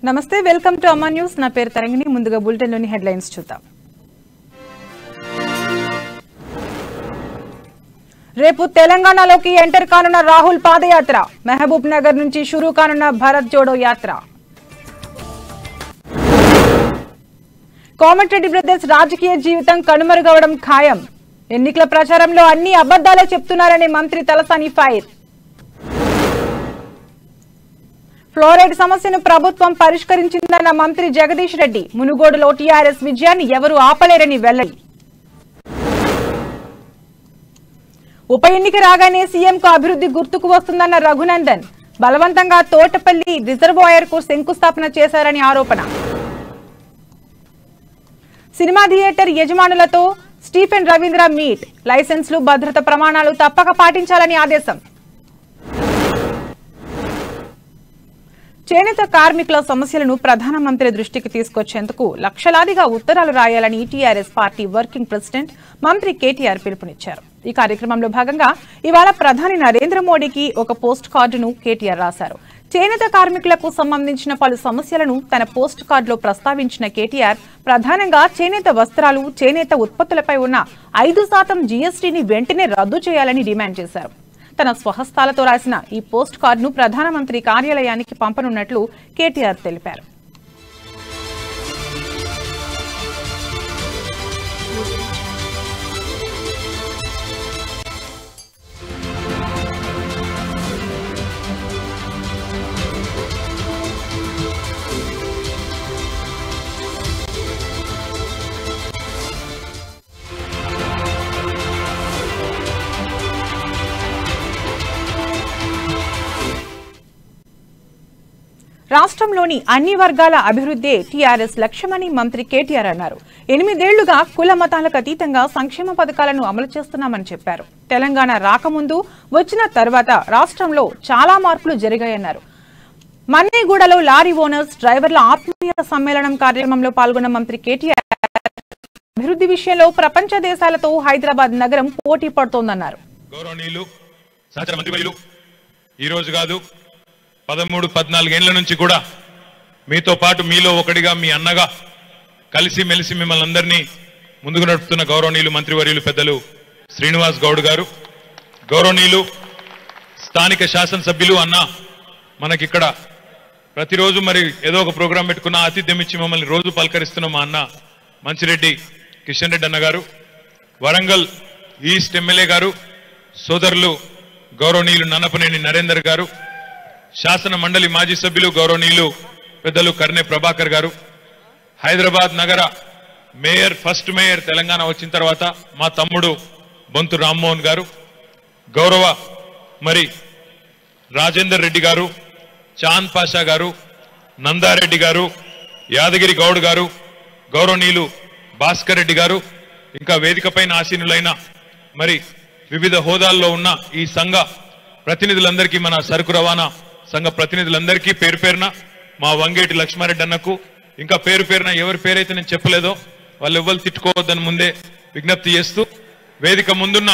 నమస్తే welcome to అమ్మా news నా పేరు తరంగిణి ముందుగా బులెటిన్ లోని హెడ్లైన్స్ చూద్దాం రేపు తెలంగాణలోకి ఎంటర్ కానున్న రాహుల్ పాదయాత్ర మహబూబ్ నగర్ నుంచి షురూ కానున్న భారత్ జోడో యాత్ర కోమటిరెడ్డి బ్రదర్స్ రాజకీయ జీవితం కనుమరుగవడం ఖాయం ఎన్నికల ప్రచారంలో అన్ని అబద్ధాలే చెప్తున్నారని మంత్రి తలసాని ఫైర్ ఫ్లోరైడ్ సమస్యను ప్రభుత్వం పరిష్కరించిందన్న మంత్రి జగదీష్ రెడ్డి మునుగోడులో టీఆర్ఎస్ విజయాన్ని ఎవరూ ఆపలేరని వెల్లడి ఉప ఎన్నిక రాగానే సీఎంకు అభివృద్ధి గుర్తుకు వస్తుందన్న రఘునందన్ బలవంతంగా తోటపల్లి రిజర్వాయర్ కు శంకుస్థాపన చేశారని ఆరోపణ సినిమా థియేటర్ యజమానులతో స్టీఫెన్ రవీంద్ర మీట్ లైసెన్స్లు భద్రత ప్రమాణాలు తప్పక పాటించాలని ఆదేశం చేనేత కార్మికుల సమస్యలను ప్రధానమంత్రి దృష్టికి తీసుకొచ్చేందుకు లక్షలాదిగా ఉత్తరాలు రాయాలని టీఆర్ఎస్ పార్టీ వర్కింగ్ ప్రెసిడెంట్ మంత్రి కేటీఆర్ పిలుపునిచ్చారు ఈ కార్యక్రమంలో భాగంగా ఇవాళ ప్రధాని నరేంద్ర మోడీకి ఒక పోస్ట్ కార్డును కేటీఆర్ రాశారు చేనేత కార్మికులకు సంబంధించిన పలు సమస్యలను తన పోస్ట్ కార్డులో ప్రస్తావించిన కేటీఆర్ ప్రధానంగా చేనేత వస్త్రాలు చేనేత ఉత్పత్తులపై ఉన్న 5% జీఎస్టీని వెంటనే రద్దు చేయాలని డిమాండ్ చేశారు తన స్వహస్తాలతో రాసిన ఈ పోస్ట్ కార్డును ప్రధానమంత్రి కార్యాలయానికి పంపనున్నట్లు కేటీఆర్ తెలిపారు రాష్ట్రంలోని అన్ని వర్గాల అభివృద్ధే టీఆర్ఎస్ లక్ష్యమని మంత్రి కేటీఆర్ అన్నారు 8 ఏళ్లుగా కుల మతాలకు అతీతంగా సంక్షేమ పథకాలను అమలు చేస్తున్నామని చెప్పారు తెలంగాణ రాకముందు వచ్చిన తర్వాత రాష్ట్రంలో చాలా మార్పులు జరిగాయన్నారు మన్నేగూడలో లారీ ఓనర్స్ డ్రైవర్ల ఆత్మీయ సమ్మేళనం కార్యక్రమంలో పాల్గొన్న మంత్రి కేటీఆర్ అభివృద్ధి విషయంలో ప్రపంచ దేశాలతో హైదరాబాద్ నగరం పోటీ పడుతోందన్నారు గౌరవనీయులు సహచర మంత్రివర్యులు ఈ రోజు కాదు 13-14 ఏళ్ల నుంచి కూడా మీతో పాటు మీలో ఒకటిగా మీ అన్నగా కలిసి మెలిసి మిమ్మల్ని అందరినీ ముందుకు నడుపుతున్న గౌరవనీయులు మంత్రివర్యులు పెద్దలు శ్రీనివాస్ గౌడ్ గారు గౌరవనీయులు స్థానిక శాసనసభ్యులు అన్న మనకిక్కడ ప్రతిరోజు మరి ఏదో ఒక ప్రోగ్రాం పెట్టుకున్న ఆతిథ్యం ఇచ్చి మమ్మల్ని రోజు పలకరిస్తున్న మా అన్న మంచిరెడ్డి కిషన్ రెడ్డి అన్న గారు వరంగల్ ఈస్ట్ ఎమ్మెల్యే గారు సోదరులు గౌరవనీయులు నన్నపనేని నరేందర్ గారు శాసన మండలి మాజీ సభ్యులు గౌరవనీయులు పెద్దలు కర్నె ప్రభాకర్ గారు హైదరాబాద్ నగర మేయర్ ఫస్ట్ మేయర్ తెలంగాణ వచ్చిన తర్వాత మా తమ్ముడు బొంతు రామ్మోహన్ గారు గౌరవ మరి రాజేందర్ రెడ్డి గారు చాంద్ పాషా గారు నందారెడ్డి గారు యాదగిరి గౌడ్ గారు గౌరవనీయులు భాస్కర్ రెడ్డి గారు ఇంకా వేదికపైన ఆసీనులైన మరి వివిధ హోదాల్లో ఉన్న ఈ సంఘ ప్రతినిధులందరికీ మన సరుకు రవాణా సంఘ ప్రతినిధులందరికీ పేరు పేరున మా వంగేటి లక్ష్మారెడ్డి అన్నకు ఇంకా పేరు పేరున ఎవరి పేరైతే నేను చెప్పలేదో వాళ్ళు ఎవ్వరు తిట్టుకోవద్దని ముందే విజ్ఞప్తి చేస్తూ వేదిక ముందున్న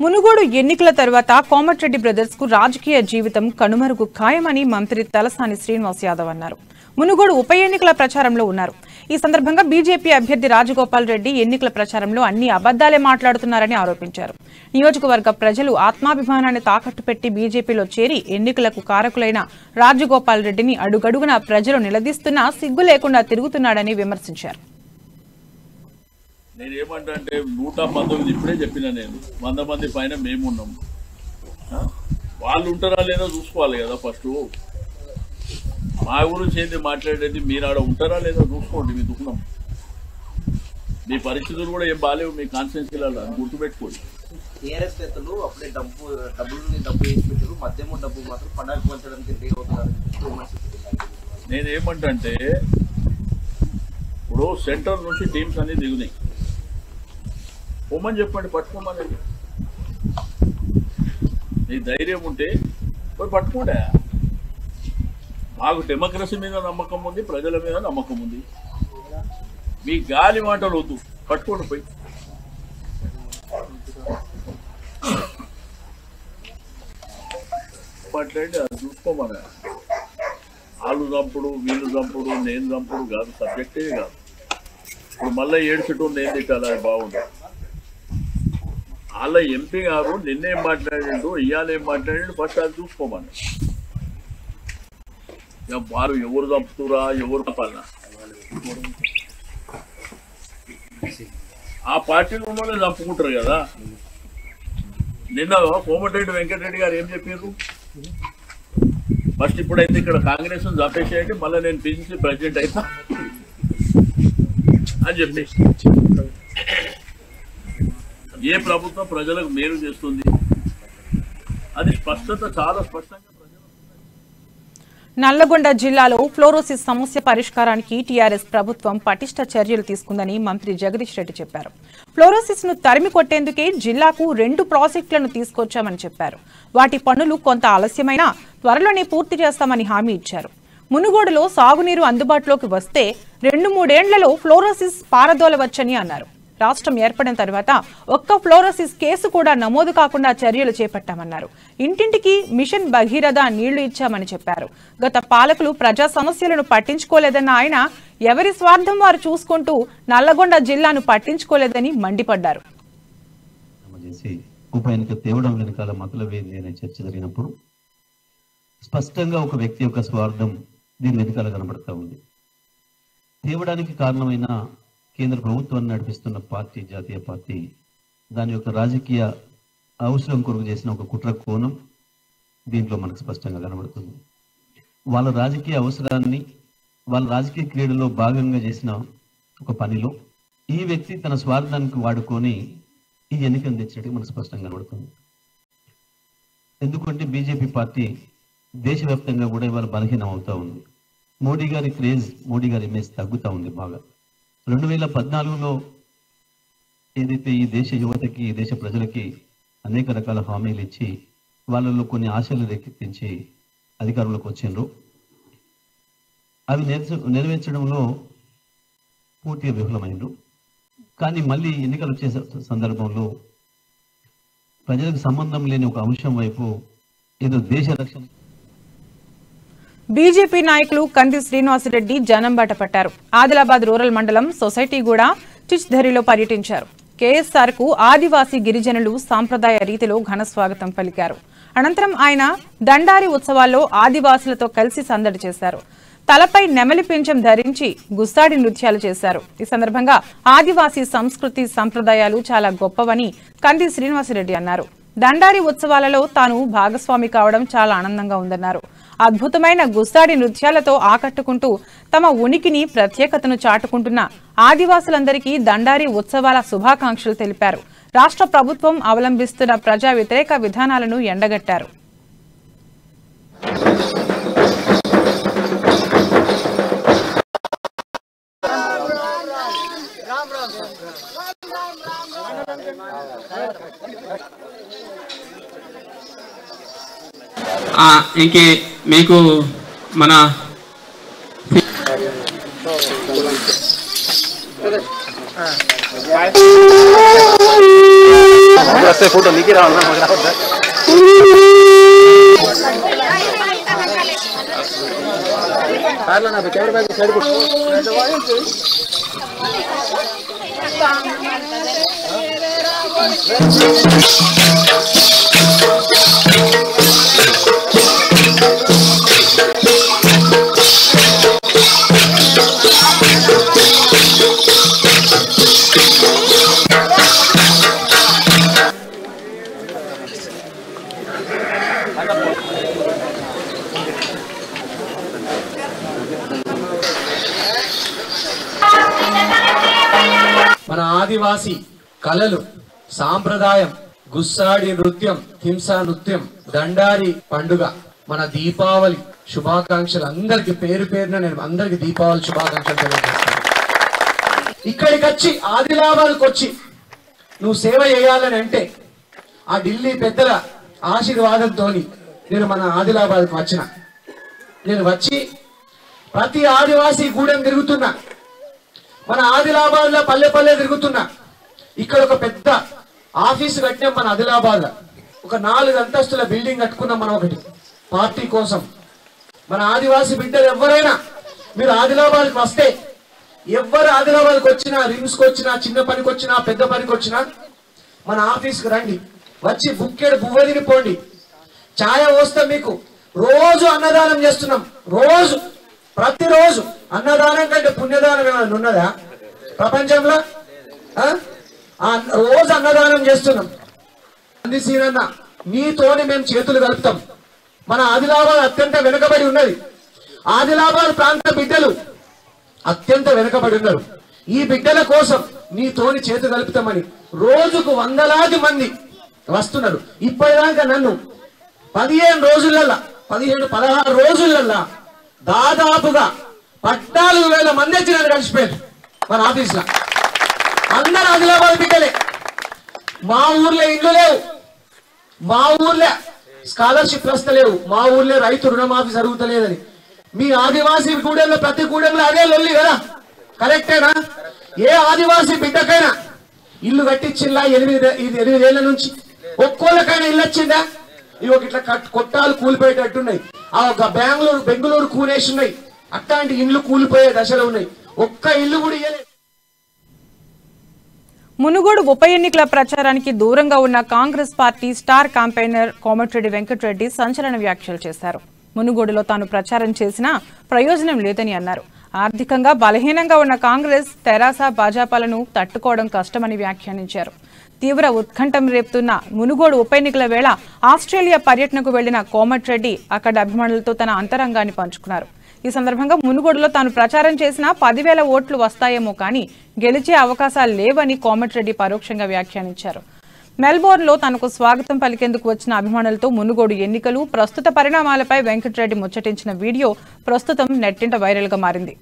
మునుగోడు ఎన్నికల తర్వాత కోమటిరెడ్డి బ్రదర్స్ కు రాజకీయ జీవితం కనుమరుగు ఖాయమని మంత్రి తలసాని శ్రీనివాస్ యాదవ్ అన్నారు మునుగోడు ఉప ఎన్నికల ప్రచారంలో ఉన్నారు ఈ సందర్భంగా బీజేపీ అభ్యర్థి రాజగోపాల్ రెడ్డి ఎన్నికల ప్రచారంలో అన్ని అబద్దాలే మాట్లాడుతున్నారని ఆరోపించారు నియోజకవర్గ ప్రజలు ఆత్మాభిమానాన్ని తాకట్టు పెట్టి బీజేపీలో చేరి ఎన్నికలకు కారకులైన రాజగోపాల్ రెడ్డిని అడుగడుగునా ప్రజలు నిలదీస్తున్నా సిగ్గు లేకుండా తిరుగుతున్నాడని విమర్శించారు నేనేమంటే 119 ఇప్పుడే చెప్పిన నేను 100 మంది పైన మేమున్నాం వాళ్ళు ఉంటారా లేదో చూసుకోవాలి కదా ఫస్ట్ మా గురించి ఏంటి మాట్లాడేది మీరు ఆడ ఉంటారా లేదో చూసుకోండి మీ దుఃఖం మీ పరిస్థితులు కూడా ఏం బాగాలేవు మీ కాన్స్టిట్యున్సీలలో గుర్తుపెట్టుకోండి టీఆర్ఎస్ నేతలు అప్పుడే డబ్బులు వేసి పెట్టారు మధ్యమ డబ్బు మాత్రం పండగ పంచడానికి నేనేమంటే ఇప్పుడు సెంటర్ నుంచి టీమ్స్ అన్ని దిగునాయి పొమ్మని చెప్పండి పట్టుకోమని నీ ధైర్యం ఉంటే పోయి పట్టుకోండి మాకు డెమోక్రసీ మీద నమ్మకం ఉంది ప్రజల మీద నమ్మకం ఉంది మీ గాలి మాటలు వద్దు పట్టుకోండి పోయి మాట్లాడి అది చూసుకోమని వాళ్ళు చంపుడు వీళ్ళు చంపుడు నేను చంపుడు కాదు, సబ్జెక్టే కాదు. ఇప్పుడు మళ్ళీ ఏడ్చటం నేను తిట్టాలి, అది బాగుంది. వాళ్ళ ఎంపీ గారు నిన్నేం మాట్లాడిండు, ఇవాళ ఏం మాట్లాడిండు, ఫస్ట్ అది చూసుకోమని. వారు ఎవరు చంపుతురా, ఎవరు చంపాలన్నా ఆ పార్టీలో ఉన్నోళ్ళే చంపుకుంటారు కదా. నిన్న కోమటిరెడ్డి వెంకటరెడ్డి గారు ఏం చెప్పారు, ఫస్ట్ ఇప్పుడైతే ఇక్కడ కాంగ్రెస్ చంపేసేయండి, మళ్ళీ నేను పిలిచి ప్రెసిడెంట్ అయితా అని చెప్పేసి. ఏ ప్రభుత్వం ప్రజలకు మేలు చేస్తుంది, అది స్పష్టత చాలా స్పష్టంగా. నల్లగొండ జిల్లాలో ఫ్లోరోసిస్ సమస్య పరిష్కారానికి టీఆర్ఎస్ ప్రభుత్వం పటిష్ట చర్యలు తీసుకుందని మంత్రి జగదీష్ రెడ్డి చెప్పారు. ఫ్లోరోసిస్ ను తరిమి కొట్టేందుకే జిల్లాకు 2 ప్రాజెక్టులను తీసుకొచ్చామని చెప్పారు. వాటి పనులు కొంత ఆలస్యమైనా త్వరలోనే పూర్తి చేస్తామని హామీ ఇచ్చారు. మునుగోడులో సాగునీరు అందుబాటులోకి వస్తే 2-3 ఏళ్లలో ఫ్లోరోసిస్ పారదోలవచ్చని అన్నారు. రాష్ట్రం ఏర్పడిన తర్వాత ఒక్క ఫ్లోరోసిస్ కేసు కూడా నమోదు కాకుండా చర్యలు చేపట్టామన్నారు. ఇంటింటికి మిషన్ భగీరథ నీళ్లు ఇచ్చామని చెప్పారు. గత పాలకులు ప్రజా సమస్యలను పట్టించుకోలేదన్న ఆయన ఎవరి స్వార్థం వారు చూసుకుంటూ నల్లగొండ జిల్లాను పట్టించుకోలేదని మండిపడ్డారు. ఉప ఎన్నిక తేవడం వెనకాల మతలవేంది అనే చర్చ జరిగినప్పుడు స్పష్టంగా ఒక వ్యక్తి యొక్క స్వార్థం దీని వెనకాల కనబడతా ఉంది. తేవడానికి కారణమైన కేంద్ర ప్రభుత్వాన్ని నడిపిస్తున్న పార్టీ, జాతీయ పార్టీ, దాని యొక్క రాజకీయ అవసరం కొరకు చేసిన ఒక కుట్ర కోణం దీంట్లో మనకు స్పష్టంగా కనబడుతుంది. వాళ్ళ రాజకీయ అవసరాన్ని, వాళ్ళ రాజకీయ క్రీడలో భాగంగా చేసిన ఒక పనిలో ఈ వ్యక్తి తన స్వార్థానికి వాడుకొని ఈ ఎన్నికను తెచ్చినట్టుగా మనకు స్పష్టంగా కనబడుతుంది. ఎందుకంటే బీజేపీ పార్టీ దేశవ్యాప్తంగా కూడా ఇవాళ బలహీనం అవుతా ఉంది. మోడీ గారి క్రేజ్, మోడీ గారి ఇమేజ్ తగ్గుతూ ఉంది బాగా. 2014లో ఏదైతే ఈ దేశ యువతకి, ఈ దేశ ప్రజలకి అనేక రకాల హామీలు ఇచ్చి వాళ్ళలో కొన్ని ఆశలు రేకెత్తించి అధికారంలోకి వచ్చిండ్రు, అవి నెరవేర్చడంలో పూర్తిగా విఫలమైండ్రు. కానీ మళ్ళీ ఎన్నికలు వచ్చే సందర్భంలో ప్రజలకు సంబంధం లేని ఒక అంశం వైపు ఏదో దేశ రక్షణ. బీజేపీ నాయకులు కంది శ్రీనివాసరెడ్డి జనం బాట పట్టారు. ఆదిలాబాద్ రూరల్ మండలం సొసైటీగూడ చిచ్ధరిలో పర్యటించారు. కేఎస్ఆర్ కు ఆదివాసీ గిరిజనులు సాంప్రదాయ రీతిలో ఘన స్వాగతం పలికారు. అనంతరం ఆయన దండారి ఉత్సవాల్లో ఆదివాసులతో కలిసి సందడి చేశారు. తలపై నెమలి పింఛం ధరించి గుస్తాడి నృత్యాలు చేశారు. ఈ సందర్భంగా ఆదివాసీ సంస్కృతి సంప్రదాయాలు చాలా గొప్పవని కంది శ్రీనివాసరెడ్డి అన్నారు. దండారి ఉత్సవాలలో తాను భాగస్వామి కావడం చాలా ఆనందంగా ఉందన్నారు. అద్భుతమైన గుస్తాడి నృత్యాలతో ఆకట్టుకుంటూ తమ ఉనికిని, ప్రత్యేకతను చాటుకుంటున్న ఆదివాసులందరికీ దండారి ఉత్సవాల శుభాకాంక్షలు తెలిపారు. రాష్ట్ర ప్రభుత్వం అవలంబిస్తున్న ప్రజా వ్యతిరేక విధానాలను ఎండగట్టారు. ఇంకే మీకు మన फोटो लिखी रहा మన ఆదివాసి కళలు, సాంప్రదాయం, గుస్సాడి నృత్యం, హింసా నృత్యం, దండారి పండుగ, మన దీపావళి శుభాకాంక్షలు. అందరికి పేరు పేరున నేను అందరికి దీపావళి శుభాకాంక్షలు తెలియజేస్తాను. ఇక్కడికి వచ్చి ఆదిలాబాద్కి వచ్చి నువ్వు సేవ చేయాలని అంటే ఆ ఢిల్లీ పెద్దల ఆశీర్వాదంతో నేను మన ఆదిలాబాద్కి వచ్చిన. నేను వచ్చి ప్రతి ఆదివాసీ గూడెం తిరుగుతున్నా, మన ఆదిలాబాద్ లో పల్లె పల్లె తిరుగుతున్నా. ఇక్కడ ఒక పెద్ద ఆఫీసు కట్టినాం మన ఆదిలాబాద్ లో. ఒక 4 అంతస్తుల బిల్డింగ్ కట్టుకున్నాం మనం ఒకటి పార్టీ కోసం. మన ఆదివాసీ బిడ్డలు ఎవరైనా మీరు ఆదిలాబాద్కి వస్తే, ఎవరు ఆదిలాబాద్కి వచ్చినా, రిమ్స్కి వచ్చినా, చిన్న పనికి వచ్చినా, పెద్ద పనికి వచ్చినా మన ఆఫీస్కి రండి. వచ్చి బుక్కెడు బువ్వ తినిపోండి, ఛాయ పోస్తాం మీకు. రోజు అన్నదానం చేస్తున్నాం. రోజు ప్రతిరోజు అన్నదానం కంటే పుణ్యదానం ఏమైనా ఉన్నదా ప్రపంచంలో? రోజు అన్నదానం చేస్తున్నాం. సీనన్న మీతోని మేము చేతులు కలుపుతాం. మన ఆదిలాబాద్ అత్యంత వెనుకబడి ఉన్నది. ఆదిలాబాద్ ప్రాంత బిడ్డలు అత్యంత వెనుకబడి ఉన్నారు. ఈ బిడ్డల కోసం నీతోని చేతులు కలుపుతామని రోజుకు వందలాది మంది వస్తున్నారు. ఇప్పటిదాకా నన్ను 16 రోజులల్లా దాదాపుగా 14,000 మంది వచ్చి నన్ను కలిసిపోయారు మన ఆఫీస్లో. అందరు ఆదిలాబాద్ బిడ్డలే. మా ఊర్లో ఇల్లు లేవు, మా ఊర్లో స్కాలర్షిప్ వస్తలేవు, మా ఊర్లో రైతు రుణమాఫీ జరుగుతలేదని. మీ ఆదివాసీ గూడెంలో ప్రతి గూడెంలో అదే లొల్లి కదా, కరెక్టేనా? ఏ ఆదివాసీ బిడ్డకైనా ఇల్లు కట్టించిందా 8 ఏళ్ల నుంచి? ఒక్కోళ్ళకైనా ఇల్లు వచ్చిందా? ఇవి ఇట్లా కొట్టాలు కూలిపోయేటట్టున్నాయి. ఆ ఒక బెంగళూరు కూనేసి ఉన్నాయి. అట్లాంటి ఇండ్లు కూలిపోయే దశలో ఉన్నాయి. ఒక్క ఇల్లు కూడా ఇయ్యలేదు. మునుగోడు ఉప ఎన్నికల ప్రచారానికి దూరంగా ఉన్న Congress party star campaigner Komatireddy Venkatreddy సంచలన వ్యాఖ్యలు చేశారు. మునుగోడులో తాను ప్రచారం చేసినా ప్రయోజనం లేదని అన్నారు. ఆర్థికంగా బలహీనంగా ఉన్న కాంగ్రెస్, తెరాస, భాజపాలను తట్టుకోవడం కష్టమని వ్యాఖ్యానించారు. తీవ్ర ఉత్కంఠం రేపుతున్న మునుగోడు ఉప ఎన్నికల వేళ ఆస్ట్రేలియా పర్యటనకు వెళ్లిన కోమటిరెడ్డి అక్కడి అభిమానులతో తన అంతరంగాన్ని పంచుకున్నారు. ఈ సందర్భంగా మునుగోడులో తాను ప్రచారం చేసిన 10,000 ఓట్లు వస్తాయేమో కానీ గెలిచే అవకాశాలు లేవని కోమటిరెడ్డి పరోక్షంగా వ్యాఖ్యానించారు. మెల్బోర్న్లో తనకు స్వాగతం పలికేందుకు వచ్చిన అభిమానులతో మునుగోడు ఎన్నికలు, ప్రస్తుత పరిణామాలపై వెంకటరెడ్డి ముచ్చటించిన వీడియో ప్రస్తుతం నెట్టింట వైరల్గా మారింది.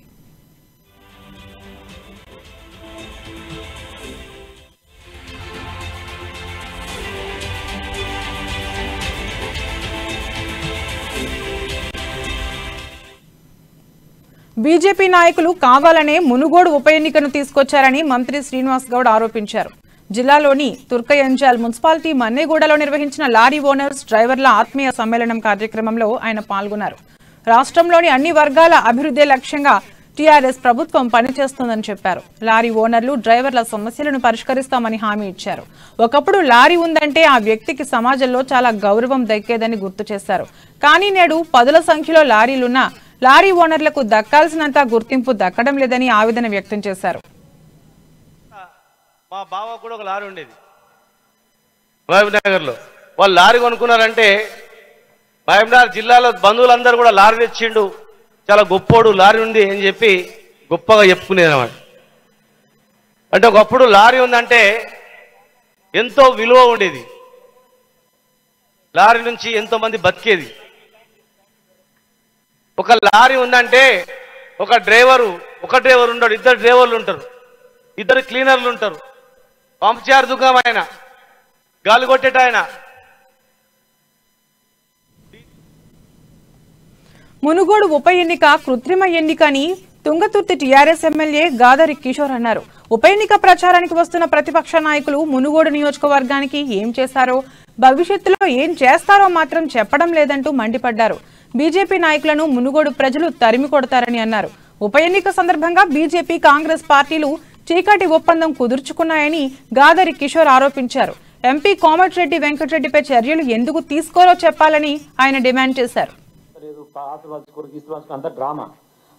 బీజేపీ నాయకులు కావాలనే మునుగోడు ఉప ఎన్నికను తీసుకొచ్చారని మంత్రి శ్రీనివాస్ గౌడ్ ఆరోపించారు. జిల్లాలోని తుర్కయంజాల్ మున్సిపాలిటీ మన్నేగూడలో నిర్వహించిన లారీ ఓనర్స్, డ్రైవర్ల ఆత్మీయ సమ్మేళనం కార్యక్రమంలో ఆయన పాల్గొన్నారు. రాష్ట్రంలోని అన్ని వర్గాల అభివృద్ధి లక్ష్యంగా టీఆర్ఎస్ ప్రభుత్వం పనిచేస్తోందని చెప్పారు. లారీ ఓనర్లు, డ్రైవర్ల సమస్యలను పరిష్కరిస్తామని హామీ ఇచ్చారు. ఒకప్పుడు లారీ ఉందంటే ఆ వ్యక్తికి సమాజంలో చాలా గౌరవం దక్కేదని గుర్తు చేశారు. కానీ నేడు 10ల సంఖ్యలో లారీలున్నా లారీ ఓనర్లకు దక్కాల్సినంత గుర్తింపు దక్కడం లేదని ఆవేదన వ్యక్తం చేశారు. మా బావ కూడా ఒక లారీ ఉండేది మహబూబ్నగర్లో. వాళ్ళు లారీ కొనుక్కున్నారంటే మహబూబ్నగర్ జిల్లాలో బంధువులందరూ కూడా లారీ తెచ్చిండు, చాలా గొప్పోడు లారీ ఉంది అని చెప్పి గొప్పగా చెప్పుకునేది అన్నమాట. అంటే ఒకప్పుడు లారీ ఉందంటే ఎంతో విలువ ఉండేది, లారీ నుంచి ఎంతో మంది బతికేది. ఒక లారీ ఉందంటే ఒక డ్రైవర్ ఉంటాడు, 2 డ్రైవర్లు ఉంటారు, 2 క్లీనర్లు ఉంటారు, పంపచారు దుకాణం ఆయన, గాలి కొట్టేట ఆయన. మునుగోడు ఉప ఎన్నిక కృత్రిమ ఎన్నిక అని తుంగతుర్తి టీఆర్ఎస్ ఎమ్మెల్యే గాదరి కిషోర్ అన్నారు. ఉప ఎన్నిక ప్రచారానికి వస్తున్న ప్రతిపక్ష నాయకులు మునుగోడు నియోజకవర్గానికి ఏం చేశారో, భవిష్యత్తులో ఏం చేస్తారో మాత్రం చెప్పడం లేదంటూ మండిపడ్డారు. బీజేపీ నాయకులను మునుగోడు ప్రజలు తరిమి కొడతారని అన్నారు. ఉప ఎన్నిక సందర్భంగా బీజేపీ, కాంగ్రెస్ పార్టీలు చీకటి ఒప్పందం కుదుర్చుకున్నాయని గాదరి కిషోర్ ఆరోపించారు. ఎంపీ కోమటిరెడ్డి వెంకటరెడ్డిపై చర్యలు ఎందుకు తీసుకోరో చెప్పాలని ఆయన డిమాండ్ చేశారు. అంత డ్రామా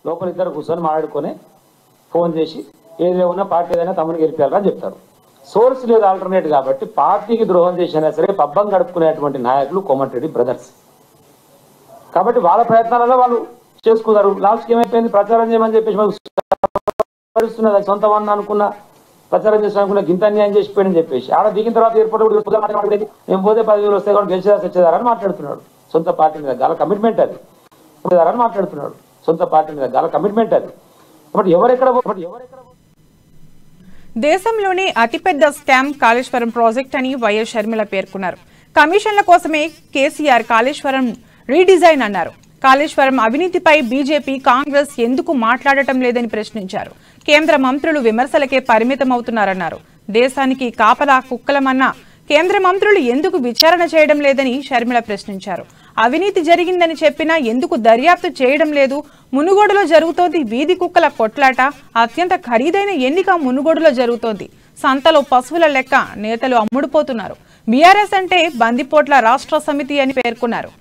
లోపల 2 కూర్చొని మాట్లాడుకొని ఫోన్ చేసి ఏదో ఉన్నా పార్టీ ఏదైనా తమను గెలిపారని చెప్తారు. సోర్స్ లేదు ఆల్టర్నేట్ కాబట్టి పార్టీకి ద్రోహం చేసినా సరే పబ్బం గడుపుకునేటువంటి నాయకులు కోమటిరెడ్డి బ్రదర్స్. కాబట్టి వాళ్ళ ప్రయత్నాలలో వాళ్ళు చేసుకున్నారు. లాస్ట్కి ఏమైపోయింది, ప్రచారం చేయమని చెప్పేసి పరిస్తున్నది. సొంత వన్న అనుకున్న ప్రచారం చేసిన అనుకున్న గింత అన్యాయం చేసిపోయాడని చెప్పేసి ఆడ దిగిన తర్వాత ఎయిర్పోర్ట్ మాట్లాడేది నేను పోతే 10,000 వస్తే కూడా గెలిచేదా తెచ్చేదారని మాట్లాడుతున్నాడు. సొంత పార్టీ మీద గల కమిట్మెంట్ అది అని మాట్లాడుతున్నాడు. సొంత పార్టీ మీద గల కమిట్మెంట్ అది. కాబట్టి ఎవరెక్కడ దేశంలోనే అతిపెద్ద స్కామ్ కాళేశ్వరం ప్రాజెక్ట్ అని వైఎస్ షర్మిల పేర్కొన్నారు. కమిషన్ల కోసమే కేసీఆర్ కాళేశ్వరం రీడిజైన్ అన్నారు. కాళేశ్వరం అవినీతిపై బీజేపీ, కాంగ్రెస్ ఎందుకు మాట్లాడటం లేదని ప్రశ్నించారు. కేంద్ర మంత్రులు విమర్శలకే పరిమితమవుతున్నారన్నారు. దేశానికి కాపలా కుక్కలమన్న కేంద్ర మంత్రులు ఎందుకు విచారణ చేయడం లేదని షర్మిల ప్రశ్నించారు. అవినీతి జరిగిందని చెప్పినా ఎందుకు దర్యాప్తు చేయడం లేదు? మునుగోడులో జరుగుతోంది వీధి కుక్కల కొట్లాట. అత్యంత ఖరీదైన ఎన్నిక మునుగోడులో జరుగుతోంది. సంతలో పశువుల లెక్క నేతలు అమ్ముడుపోతున్నారు. బీఆర్ఎస్ అంటే బందిపోట్ల రాష్ట్ర సమితి అని పేర్కొన్నారు.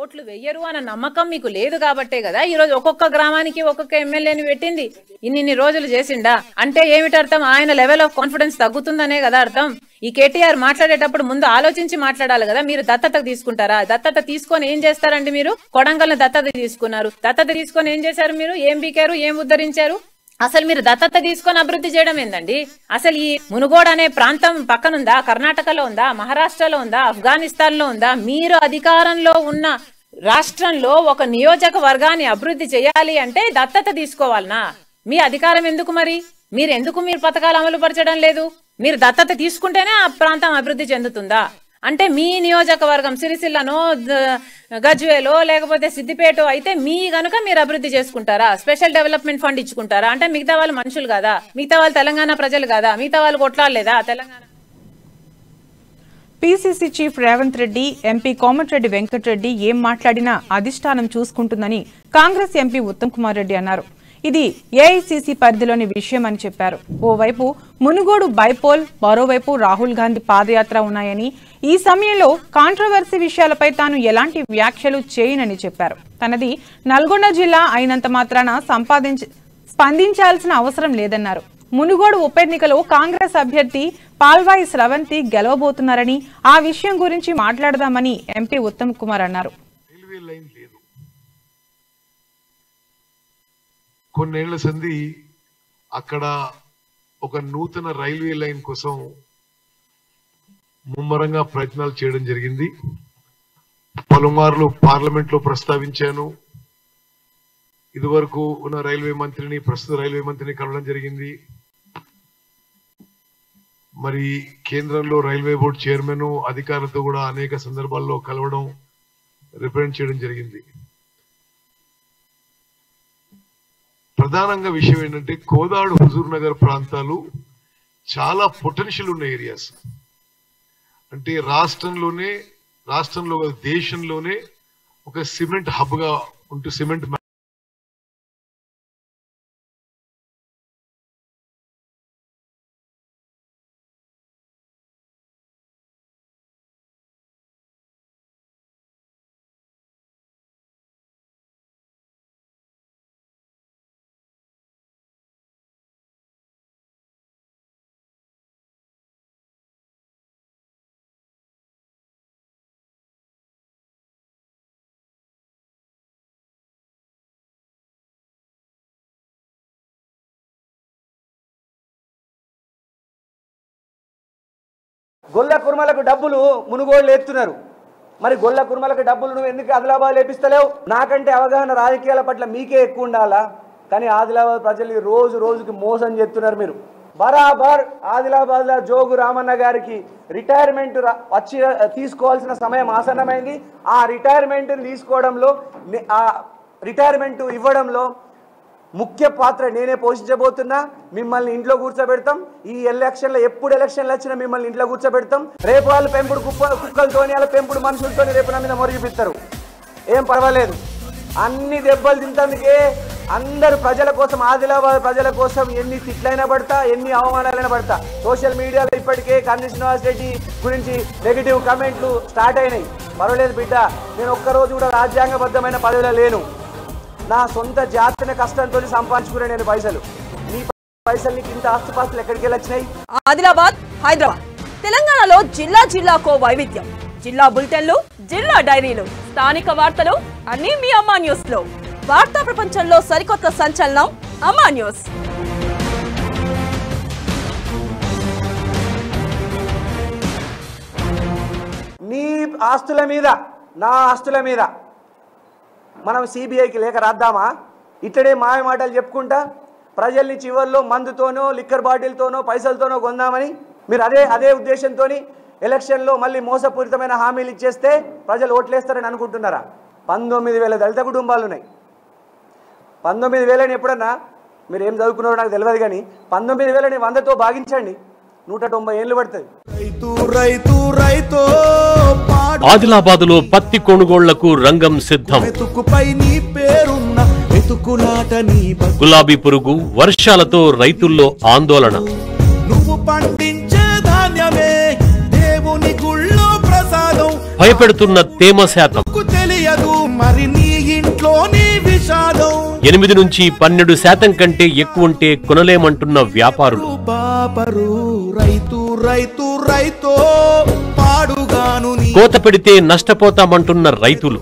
ఓట్లు వెయ్యరు అన్న నమ్మకం మీకు లేదు కాబట్టే కదా ఈ రోజు ఒక్కొక్క గ్రామానికి ఒక్కొక్క ఎమ్మెల్యేని పెట్టింది. ఇన్ని రోజులు చేసిండా అంటే ఏమిటి అర్థం? ఆయన లెవెల్ ఆఫ్ కాన్ఫిడెన్స్ తగ్గుతుందనే కదా అర్థం. ఈ కేటీఆర్ మాట్లాడేటప్పుడు ముందు ఆలోచించి మాట్లాడాలి కదా. మీరు దత్తత తీసుకుంటారా? దత్తత తీసుకొని ఏం చేస్తారండి? మీరు కొడంగల్ని దత్తత తీసుకున్నారు. దత్తత తీసుకొని ఏం చేశారు? మీరు ఏం బీకారు? ఏం ఉద్ధరించారు? అసలు మీరు దత్తత తీసుకొని అభివృద్ధి చేయడం ఏందండి? అసలు ఈ మునుగోడు అనే ప్రాంతం పక్కనుందా? కర్ణాటకలో ఉందా? మహారాష్ట్రలో ఉందా? ఆఫ్ఘనిస్తాన్ లో ఉందా? మీరు అధికారంలో ఉన్న రాష్ట్రంలో ఒక నియోజకవర్గాన్ని అభివృద్ధి చేయాలి అంటే దత్తత తీసుకోవాలనా? మీ అధికారం ఎందుకు మరి? మీరు పథకాలు అమలు పరచడం లేదు. మీరు దత్తత తీసుకుంటేనే ఆ ప్రాంతం అభివృద్ధి చెందుతుందా? అంటే మీ నియోజకవర్గం సిరిసిల్లనో గజ్వేలో లేకపోతే సిద్దిపేట అయితే మీరు అభివృద్ధి చేసుకుంటారా? స్పెషల్ డెవలప్మెంట్ ఫండ్ ఇచ్చుకుంటారా? అంటే మిగతా వాళ్ళు మనుషులు కదా? మిగతా వాళ్ళు తెలంగాణ ప్రజలు కదా? మిగతా వాళ్ళు కొట్లాడలేదా Telangana? PCC chief Revanth Reddy, MP Komatireddy Venkatareddy ఏం మాట్లాడినా అధిష్టానం చూసుకుంటుందని కాంగ్రెస్ ఎంపీ ఉత్తమ్ కుమార్ రెడ్డి అన్నారు. ఇది ఏఐసీసీ పరిధిలోని విషయం అని చెప్పారు. ఓవైపు మునుగోడు బైపోల్, మరోవైపు రాహుల్ గాంధీ పాదయాత్ర ఉన్నాయని, ఈ సమయంలో కాంట్రవర్సీ విషయాలపై తాను ఎలాంటి వ్యాఖ్యలు చేయనని చెప్పారు. తనది నల్గొండ జిల్లా అయినంత మాత్రాన స్పందించాల్సిన అవసరం లేదన్నారు. మునుగోడు ఉప ఎన్నికలో కాంగ్రెస్ అభ్యర్థి పాల్వాయి స్రవంతి గెలవబోతున్నారని, ఆ విషయం గురించి మాట్లాడదామని ఎంపీ ఉత్తమ్ కుమార్ అన్నారు. కొన్నేళ్ల సంధి అక్కడ ఒక నూతన రైల్వే లైన్ కోసం ముమ్మరంగా ప్రయత్నాలు చేయడం జరిగింది. పలుమార్లు పార్లమెంట్ లో ప్రస్తావించాను. ఇదివరకు ఉన్న రైల్వే మంత్రిని, ప్రస్తుత రైల్వే మంత్రిని కలవడం జరిగింది. మరి కేంద్రంలో రైల్వే బోర్డు చైర్మన్ అధికారులతో కూడా అనేక సందర్భాల్లో కలవడం, రిప్రజెంట్ చేయడం జరిగింది. ప్రధానంగా విషయం ఏంటంటే కోదాడు, హుజూర్ నగర్ ప్రాంతాలు చాలా పొటెన్షియల్ ఉన్న ఏరియాస్. అంటే రాష్ట్రంలో దేశంలోనే ఒక సిమెంట్ హబ్ గా ఉంటూ సిమెంట్ గొల్ల కుర్మలకు డబ్బులు మునుగోళ్ళు ఎత్తున్నారు. మరి గొల్ల కుర్మలకు డబ్బులు నువ్వు ఎందుకు ఆదిలాబాద్ లేపిస్తలేవు? నాకంటే అవగాహన రాజకీయాల పట్ల మీకే ఎక్కువ ఉండాలా? కానీ ఆదిలాబాద్ ప్రజలు రోజు రోజుకి మోసం చేస్తున్నారు. మీరు బరాబర్ ఆదిలాబాద్లో జోగు రామన్న గారికి రిటైర్మెంట్ వచ్చి తీసుకోవాల్సిన సమయం ఆసన్నమైంది. ఆ రిటైర్మెంట్ తీసుకోవడంలో, ఆ రిటైర్మెంట్ ఇవ్వడంలో ముఖ్య పాత్ర నేనే పోషించబోతున్నా. మిమ్మల్ని ఇంట్లో కూర్చోబెడతాం. ఈ ఎలక్షన్లో ఎప్పుడు ఎలక్షన్లు వచ్చినా మిమ్మల్ని ఇంట్లో కూర్చోబెడతాం. రేపు వాళ్ళు పెంపుడు కుక్కలతోని, వాళ్ళ పెంపుడు మనుషులతోని రేపు నా మీద మొరిగిపిస్తారు. ఏం పర్వాలేదు. అన్ని దెబ్బలు తింటందుకే అందరు ప్రజల కోసం, ఆదిలాబాద్ ప్రజల కోసం ఎన్ని తిట్లైనా పడతా, ఎన్ని అవమానాలైనా పడతా. సోషల్ మీడియాలో ఇప్పటికే కర్ణి శ్రీనివాస్ రెడ్డి గురించి నెగిటివ్ కామెంట్లు స్టార్ట్ అయినాయి. పర్వాలేదు బిడ్డ, నేను ఒక్కరోజు కూడా రాజ్యాంగబద్ధమైన పదవిలో లేను. నా సొంత జాతిని కష్టంతో సంపాదించుకునే నేను పైసలు. నీ పైసలు నీకు ఇంత ఆస్తుపాస్తులు ఎక్కడికి వచ్చినాయి? ఆదిలాబాద్, హైదరాబాద్, తెలంగాణలో జిల్లాకో వైవిధ్యం. జిల్లా బులెటిన్లు, జిల్లా డైరీలు, స్థానిక వార్తలు అన్నీ మీ అమ్మా న్యూస్ లో. వార్తా ప్రపంచంలో సరికొత్త సంచలనం అమ్మా న్యూస్. నీ ఆస్తుల మీద, నా ఆస్తుల మీద మనం సిబిఐకి లేఖ రాద్దామా? ఇక్కడే మాయ మాటలు చెప్పుకుంటా ప్రజల్ని చివర్లో మందుతోనో, లిక్కర్ బాటిల్తోనో, పైసలతోనో కొందామని మీరు అదే ఉద్దేశంతో ఎలక్షన్లో మళ్ళీ మోసపూరితమైన హామీలు ఇచ్చేస్తే ప్రజలు ఓట్లేస్తారని అనుకుంటున్నారా? 19,000 దళిత కుటుంబాలు ఉన్నాయి. 19,000 ఎప్పుడన్నా మీరు ఏం చదువుకున్నారో నాకు తెలియదు, కానీ 19,000 100తో భాగించండి, 190 ఏళ్ళు పడుతుంది. ఆదిలాబాదులో పత్తి కొనుగోళ్లకు రంగం సిద్ధం. గులాబీ పురుగు, వర్షాలతో రైతుల్లో ఆందోళన. భయపెడుతున్న తేమ శాతం. 8 నుంచి 12% కంటే ఎక్కువ ఉంటే కొనలేమంటున్న వ్యాపారులు. కోత పెడితే నష్టపోతామంటున్న రైతులు.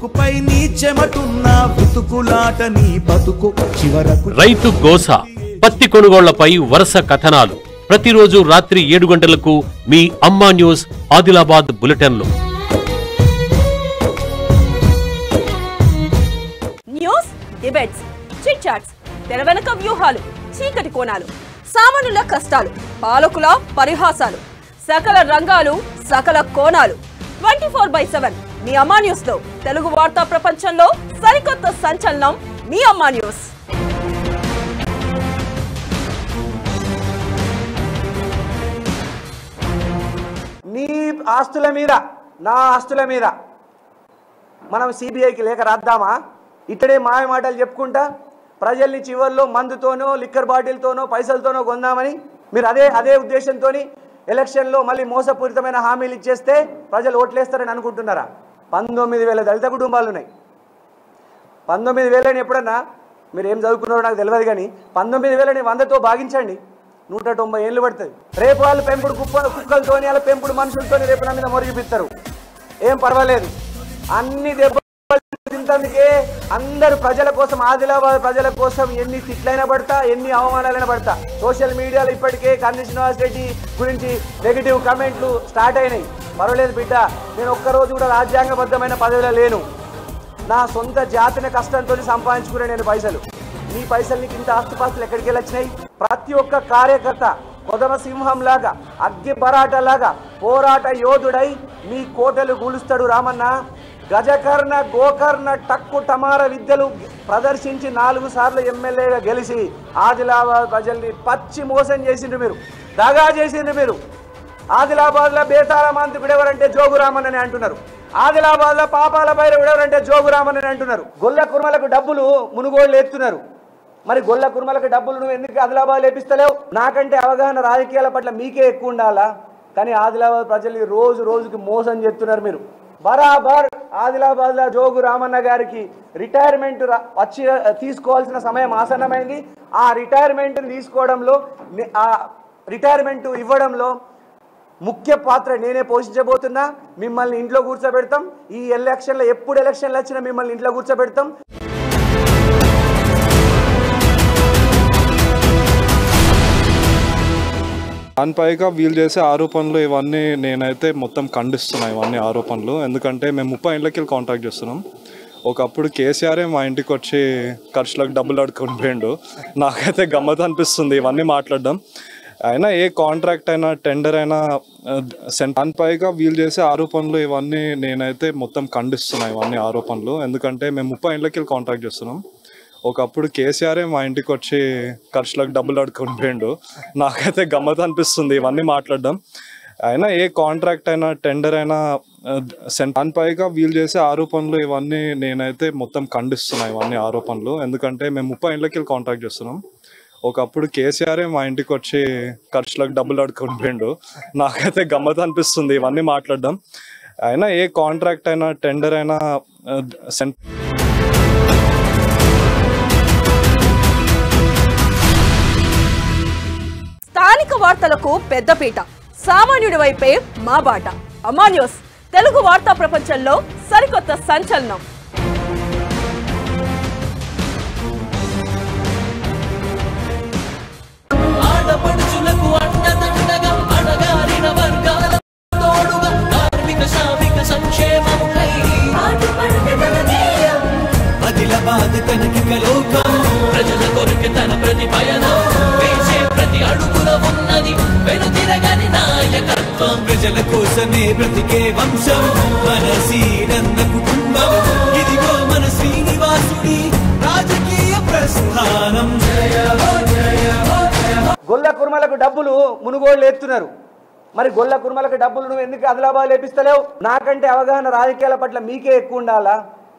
రైతు గోస. పత్తి కొనుగోళ్లపై వరుస కథనాలు. ప్రతిరోజు రాత్రి 7 గంటలకు మీ అమ్మా న్యూస్ ఆదిలాబాద్ బులెటిన్లో. న్యూస్, డిబేట్స్, చిట్ చాట్స్, తెర వెనుక వ్యూహాలు, చీకటి కోణాలు, సామాన్యుల కష్టాలు, పాలకుల పరిహాసాలు, సకల రంగాలు, సకల కోణాలు. 24/7 మీ అమ్మా న్యూస్ లో తెలుగు వార్తా ప్రపంచంలో సరికొత్త సంచలనం మీ అమ్మా న్యూస్. నీ ఆస్తుల మీద, నా ఆస్తుల మీద మనం సిబిఐకి లేఖ రాద్దామా? ఇక్కడే మాయ మాటలు చెప్పుకుంటా ప్రజల్ని చివర్లో మందుతోనో లిక్కర్ బాటిల్తోనో పైసలతోనో కొందామని మీరు అదే ఉద్దేశంతో ఎలక్షన్లో మళ్ళీ మోసపూరితమైన హామీలు ఇచ్చేస్తే ప్రజలు ఓట్లేస్తారని అనుకుంటున్నారా? 19,000 దళిత కుటుంబాలు ఉన్నాయి. 19,000 ఎప్పుడన్నా మీరు ఏం చదువుకున్నారో నాకు తెలియదు కానీ 19,000 100తో భాగించండి, 190 ఏళ్ళు పడుతుంది. రేపు వాళ్ళు పెంపుడు కుక్కలతోని వాళ్ళ పెంపుడు మనుషులతో రేపు నా మీద మొరిగిపిస్తారు. ఏం పర్వాలేదు. అన్ని దెబ్బలు తింటందుకే అందరు ప్రజల కోసం, ఆదిలాబాద్ ప్రజల కోసం ఎన్ని తిట్లైనా పడతా, ఎన్ని అవమానాలైనా పడతా. సోషల్ మీడియాలో ఇప్పటికే కర్ణి శ్రీనివాస్ రెడ్డి గురించి నెగిటివ్ కామెంట్లు స్టార్ట్ అయినాయి. పర్వాలేదు బిడ్డ, నేను ఒక్కరోజు కూడా రాజ్యాంగబద్ధమైన పదవిలో లేను. నా సొంత జాతిని కష్టంతో సంపాదించుకునే నేను పైసలు. నీ పైసలు నీకు ఇంత ఆస్తుపాస్తులు ఎక్కడికి వెళ్ళొచ్చినాయి? ప్రతి ఒక్క కార్యకర్త కొదమ సింహం లాగా, అగ్గి బరాటలాగా పోరాట యోధుడై మీ కోటలు కూలుస్తాడు రామన్న. గజకర్ణ, గోకర్ణ, టక్కు టమార విద్యలు ప్రదర్శించి 4 సార్లు ఎమ్మెల్యేగా గెలిచి ఆదిలాబాద్ ప్రజల్ని పచ్చి మోసం చేసిండ్రు మీరు, దగా చేసిండ్రు మీరు. ఆదిలాబాద్లో బేతాళ మాంత్రికుడు ఎవరంటే జోగురామన్ అని అంటున్నారు. ఆదిలాబాద్లో పాపాల భైరవుడు ఎవరంటే జోగురామన్ అని అంటున్నారు. గొల్ల కుర్మలకు డబ్బులు మునుగోళ్ళు ఎత్తున్నారు. మరి గొల్ల కుర్మలకు డబ్బులు నువ్వు ఎందుకు ఆదిలాబాద్ లేపిస్తలేవు? నాకంటే అవగాహన రాజకీయాల పట్ల మీకే ఎక్కువ ఉండాలా? కానీ ఆదిలాబాద్ ప్రజల్ని రోజు రోజుకి మోసం చేస్తున్నారు మీరు. బరాబర్ ఆదిలాబాద్లో జోగు రామన్న గారికి రిటైర్మెంట్ వచ్చి తీసుకోవాల్సిన సమయం ఆసన్నమైంది. ఆ రిటైర్మెంట్ని తీసుకోవడంలో, ఆ రిటైర్మెంట్ ఇవ్వడంలో ముఖ్య పాత్ర నేనే పోషించబోతున్నా. మిమ్మల్ని ఇంట్లో కూర్చోబెడతాం. ఈ ఎలక్షన్లో ఎప్పుడు ఎలక్షన్లు వచ్చినా మిమ్మల్ని ఇంట్లో కూర్చోబెడతాం. దానిపైగా వీళ్ళు చేసే ఆరోపణలు ఇవన్నీ నేనైతే మొత్తం ఖండిస్తున్నాను. ఇవన్నీ ఆరోపణలు. ఎందుకంటే మేము 30 ఏళ్ళకి కాంటాక్ట్ చేస్తున్నాం. ఒకప్పుడు కేసీఆరే మా ఇంటికి వచ్చి ఖర్చులకు డబ్బులు అడుకొని పోయిండు. నాకైతే గమ్మత్ అనిపిస్తుంది ఇవన్నీ మాట్లాడడం. అయినా ఏ కాంట్రాక్ట్ అయినా టెండర్ అయినా దానిపైగా వీళ్ళు చేసే ఆరోపణలు ఇవన్నీ నేనైతే మొత్తం ఖండిస్తున్నాను. ఇవన్నీ ఆరోపణలు. ఎందుకంటే మేము 30 ఏళ్ళకి కాంటాక్ట్ చేస్తున్నాం. ఒకప్పుడు కేసీఆరే మా ఇంటికి వచ్చి ఖర్చులకు డబ్బులు అడుకొని పోయిండు. నాకైతే గమ్మత్ అనిపిస్తుంది ఇవన్నీ మాట్లాడడం. అయినా ఏ కాంట్రాక్ట్ అయినా టెండర్ అయినా దానిపైగా వీళ్ళు చేసే ఆరోపణలు ఇవన్నీ నేనైతే మొత్తం ఖండిస్తున్నాను. ఇవన్నీ ఆరోపణలు. ఎందుకంటే మేము 30 ఏళ్ళకి కాంటాక్ట్ చేస్తున్నాం. ఒకప్పుడు కేసీఆరే మా ఇంటికి వచ్చి ఖర్చులకు డబ్బులు అడుకొని పోయిండు. నాకైతే గమ్మత్ అనిపిస్తుంది ఇవన్నీ మాట్లాడడం. అయినా ఏ కాంట్రాక్ట్ అయినా టెండర్ అయినా స్థానిక వార్తలకు పెద్దపీట, సామాన్యుడి వైపే మా బాట. అమ్మా న్యూస్ తెలుగు వార్తా ప్రపంచంలో సరికొత్త సంచలనం. ఆడపడుచులకు అండదండగా అణగారిన వర్గాల తోడుగా కార్మిక శ్రామిక సంక్షేమముకై ఆదిలాబాద్ కనకిక లోకం ప్రజల కొరకు తన ప్రతి పయనం వేసే ప్రతి అడుగుల ఉన్నది వెనుతిరగని నాయకత్వం. ప్రజల కోసమే బ్రతికే వంశం మన సీనన్న కుటుంబం. ఇదిగో మన శ్రీనివాసుడి రాజకీయ ప్రస్థానం. గొల్ల కుర్మలకు డబ్బులు మునుగోళ్ళు ఎత్తున్నారు. మరి గొల్ల కుర్మలకు డబ్బులు నువ్వు ఎందుకు ఆదిలాబాద్ లేపిస్తలేవు? నాకంటే అవగాహన రాజకీయాల పట్ల మీకే ఎక్కువ ఉండాలా?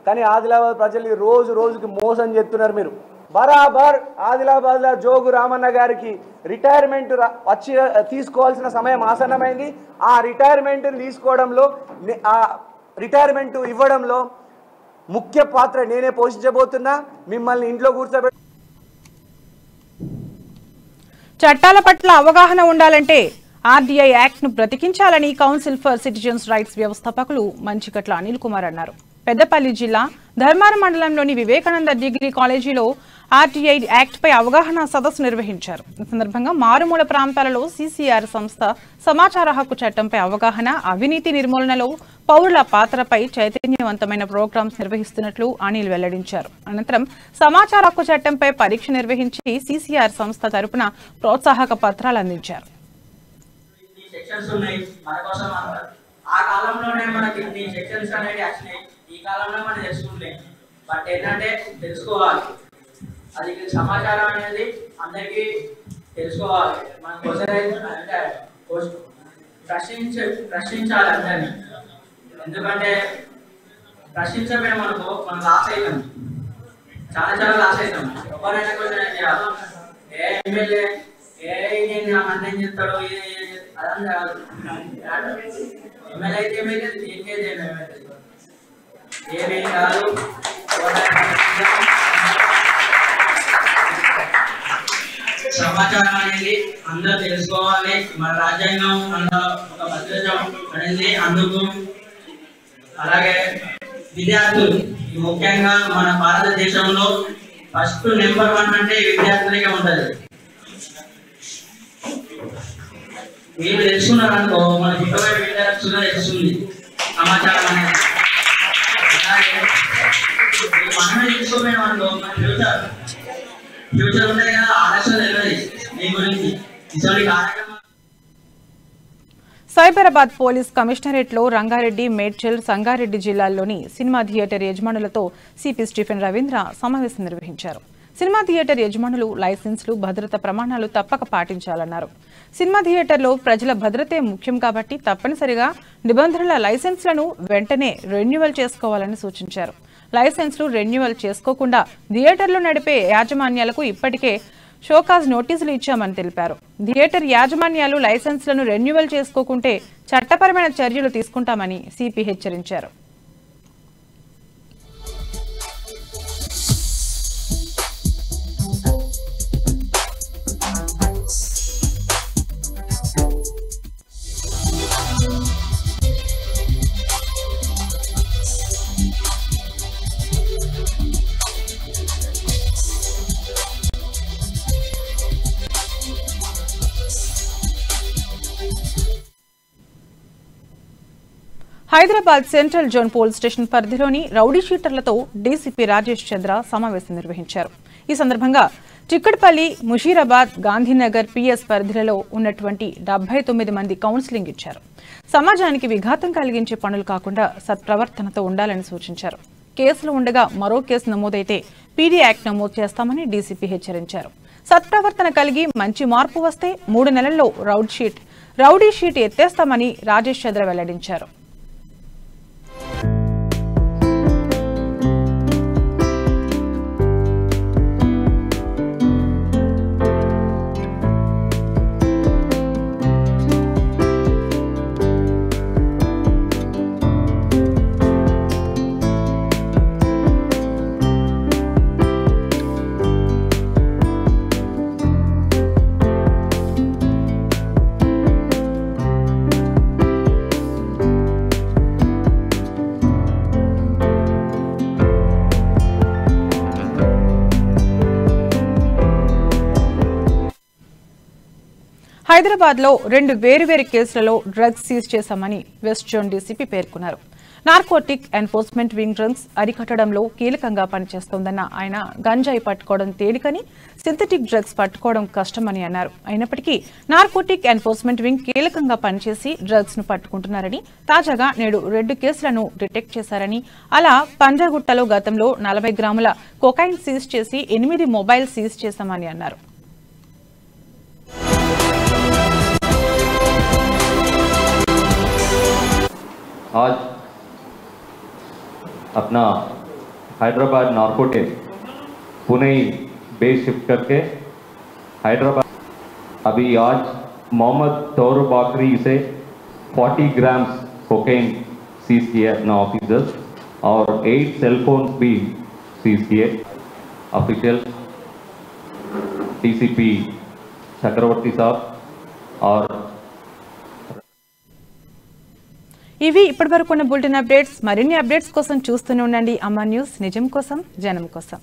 కానీ ఆదిలాబాద్ ప్రజలు రోజు రోజుకి మోసం చేస్తున్నారు మీరు. బరాబర్ ఆదిలాబాద్లో జోగు రామన్న గారికి రిటైర్మెంట్ వచ్చి తీసుకోవాల్సిన సమయం ఆసన్నమైంది. ఆ రిటైర్మెంట్ తీసుకోవడంలో, ఆ రిటైర్మెంట్ ఇవ్వడంలో ముఖ్య పాత్ర నేనే పోషించబోతున్నా. మిమ్మల్ని ఇంట్లో కూర్చోబెట్టి చట్టాల పట్ల అవగాహన ఉండాలంటే ఆర్డీఐ యాక్ట్ ను బ్రతికించాలని కౌన్సిల్ ఫర్ సిటిజన్స్ రైట్స్ వ్యవస్థాపకులు మంచికట్ల అనిల్ కుమార్ అన్నారు. పెద్దపల్లి జిల్లా ధర్మారం మండలంలోని వివేకానంద డిగ్రీ కాలేజీలో ఆర్టీఐ యాక్ట్ పై అవగాహన సదస్సు నిర్వహించారు. ఈ సందర్భంగా మారుమూల ప్రాంతాలలో సీసీఆర్ సంస్థ సమాచార హక్కు చట్టంపై అవగాహన, అవినీతి నిర్మూలనలో పౌరుల పాత్రపై చైతన్యవంతమైన ప్రోగ్రామ్స్ నిర్వహిస్తున్నట్లు అనిల్ వెల్లడించారు. అనంతరం సమాచార హక్కు చట్టంపై పరీక్ష నిర్వహించి సీసీఆర్ సంస్థ తరపున ప్రోత్సాహక పత్రాలు అందించారు. ఆ కాలంలోనే మనకి ఇన్ని సెక్షన్స్ అనేది వచ్చినాయి. ఈ కాలంలో మనం తెలుసుకుంటే బట్ ఏంటంటే తెలుసుకోవాలి, అది సమాచారం అనేది అందరికీ తెలుసుకోవాలి. మన క్వశ్చన్ అంటే ప్రశ్నించాలి అందరినీ. ఎందుకంటే ప్రశ్నించకపోయినా మనకు మనం లాస్ అవుతాం, చాలా లాస్ అవుతాం. ఎవరైనా క్వశ్చన్ చేయాలి. ఏ ఎమ్మెల్యే నేను అంటే ఏం చెప్తాడు అదని కాదు. ఎమ్మెల్యే అయితే ఏమైతే ఏమేం కాదు. సమాచారం అనేది అందరూ తెలుసుకోవాలి. మన రాజ్యాంగం ఒక భద్రత అనేది అందుకు. అలాగే విద్యార్థులు ముఖ్యంగా మన భారతదేశంలో ఫస్ట్ నెంబర్ 1 అంటే విద్యార్థులకే ఉంటుంది. మీరు తెలుసుకున్నారనుకో మన పుట్టబోయే విద్యార్థులుగా తెలుస్తుంది సమాచారం అనేది. అలాగే మనమే తెలుసుకోపోయిన అనుకో మన ఫ్యూచర్ ఉంటాయి కదా, ఆలోచన తెలియదు మీ గురించి. ఇటువంటి కార్యక్రమం సైబరాబాద్ పోలీస్ కమిషనరేట్ లో రంగారెడ్డి, మేడ్చల్, సంగారెడ్డి జిల్లాల్లోని సినిమా థియేటర్ యజమానులతో సిపి స్టీఫెన్ రవీంద్ర సమావేశం నిర్వహించారు. సినిమా థియేటర్ యజమానులు లైసెన్సులు, భద్రతా ప్రమాణాలు తప్పక పాటించాలన్నారు. సినిమా థియేటర్లో ప్రజల భద్రతే ముఖ్యం కాబట్టి తప్పనిసరిగా నిబంధనల లైసెన్స్లను వెంటనే రెన్యువల్ చేసుకోవాలని సూచించారు. లైసెన్స్లు రెన్యువల్ చేసుకోకుండా థియేటర్లు నడిపే యాజమాన్యాలకు ఇప్పటికే షోకాజ్ నోటీసులు ఇచ్చామని తెలిపారు. థియేటర్ యాజమాన్యాలు లైసెన్స్లను రెన్యువల్ చేసుకోకుంటే చట్టపరమైన చర్యలు తీసుకుంటామని సిపి హెచ్చరించారు. Hyderabad central zone police station పరిధిలోని రౌడీ షీటర్లతో డీసీపీ రాజేష్ చంద్ర సమావేశం నిర్వహించారు. ఈ సందర్భంగా చిక్కడపల్లి, ముషీరాబాద్, గాంధీనగర్ పిఎస్ పరిధిలో ఉన్నటువంటి 79 మంది కౌన్సిలింగ్ ఇచ్చారు. సమాజానికి విఘాతం కలిగించే పనులు కాకుండా సత్ప్రవర్తనతో ఉండాలని సూచించారు. కేసులు ఉండగా మరో కేసు నమోదైతే పీడీ యాక్ట్ నమోదు చేస్తామని డీసీపీ హెచ్చరించారు. సత్ప్రవర్తన కలిగి మంచి మార్పు వస్తే 3 నెలల్లో రౌడీ షీట్ ఎత్తేస్తామని రాజేష్ చంద్ర వెల్లడించారు. హైదరాబాద్ లో 2 వేరువేరు కేసులలో డ్రగ్స్ సీజ్ చేశామని వెస్ట్ జోన్ డీసీపీ పేర్కొన్నారు. నార్కోటిక్ ఎన్ఫోర్స్మెంట్ వింగ్ డ్రగ్స్ అరికట్టడంలో కీలకంగా పనిచేస్తోందన్న ఆయన గంజాయి పట్టుకోవడం తేలికని, సింథటిక్ డ్రగ్స్ పట్టుకోవడం కష్టమని అన్నారు. అయినప్పటికీ నార్కోటిక్ ఎన్ఫోర్స్మెంట్ వింగ్ కీలకంగా పనిచేసి డ్రగ్స్ ను పట్టుకుంటున్నారని, తాజాగా నేడు 2 కేసులను డిటెక్ట్ చేశారని, అలా పంజాగుట్టలో గతంలో 40 గ్రాముల కొకైన్ సీజ్ చేసి 8 మొబైల్ సీజ్ చేశామని అన్నారు. आज अपना Hyderabad narcotic Pune base shift करके हैदराबाद अभी आज मोहम्मद तौर बाकरी से 40 ग्राम्स कोकेन सीज किया अपना ऑफिसर्स और 8 सेलफोन्स भी सीज किए। ऑफिशियल डीसीपी चक्रवर्ती साहब और ఇవి ఇప్పటివరకు ఉన్న బులెటిన్ అప్డేట్స్. మరిన్ని అప్డేట్స్ కోసం చూస్తూనే ఉండండి అమ్మా న్యూస్, నిజం కోసం జనం కోసం.